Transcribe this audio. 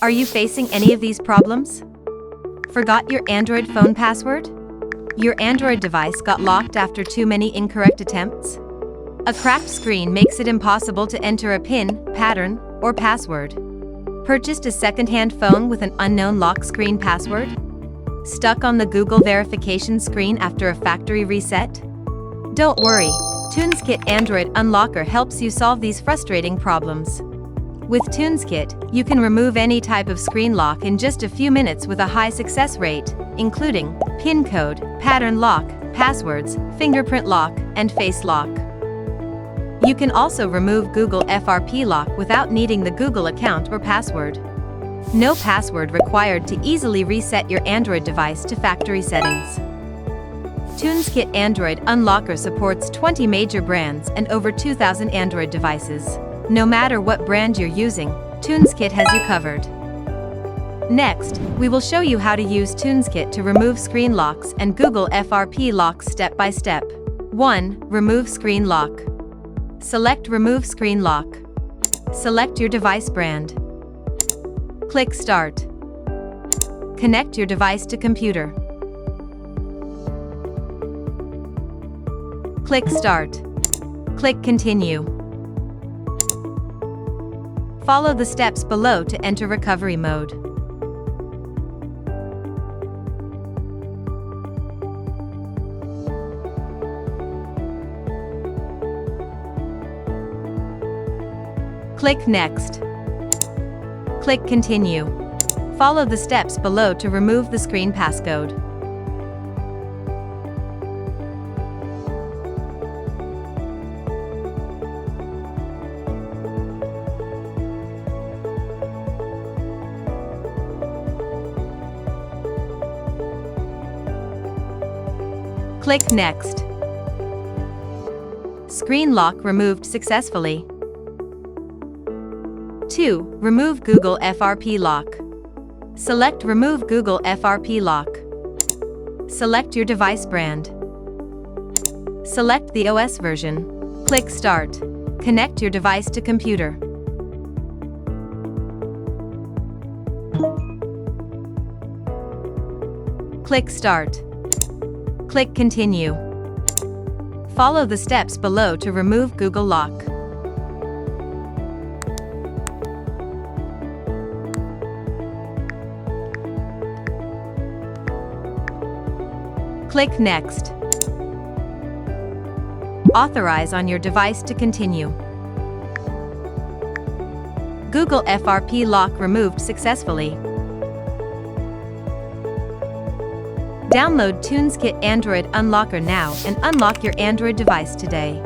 Are you facing any of these problems? Forgot your Android phone password? Your Android device got locked after too many incorrect attempts? A cracked screen makes it impossible to enter a PIN, pattern, or password. Purchased a second-hand phone with an unknown lock screen password? Stuck on the Google verification screen after a factory reset? Don't worry, TunesKit Android Unlocker helps you solve these frustrating problems. With TunesKit, you can remove any type of screen lock in just a few minutes with a high success rate, including PIN code, pattern lock, passwords, fingerprint lock, and face lock. You can also remove Google FRP lock without needing the Google account or password. No password required to easily reset your Android device to factory settings. TunesKit Android Unlocker supports 20 major brands and over 2,000 Android devices. No matter what brand you're using, TunesKit has you covered. Next, we will show you how to use TunesKit to remove screen locks and Google FRP locks step by step. 1. Remove screen lock. Select Remove Screen Lock. Select your device brand. Click Start. Connect your device to computer. Click Start. Click Continue. Follow the steps below to enter recovery mode. Click Next. Click Continue. Follow the steps below to remove the screen passcode. Click Next. Screen lock removed successfully. 2. Remove Google FRP lock. Select Remove Google FRP lock. Select your device brand. Select the OS version. Click Start. Connect your device to computer. Click Start. Click Continue. Follow the steps below to remove Google Lock. Click Next. Authorize on your device to continue. Google FRP lock removed successfully. Download TunesKit Android Unlocker now and unlock your Android device today.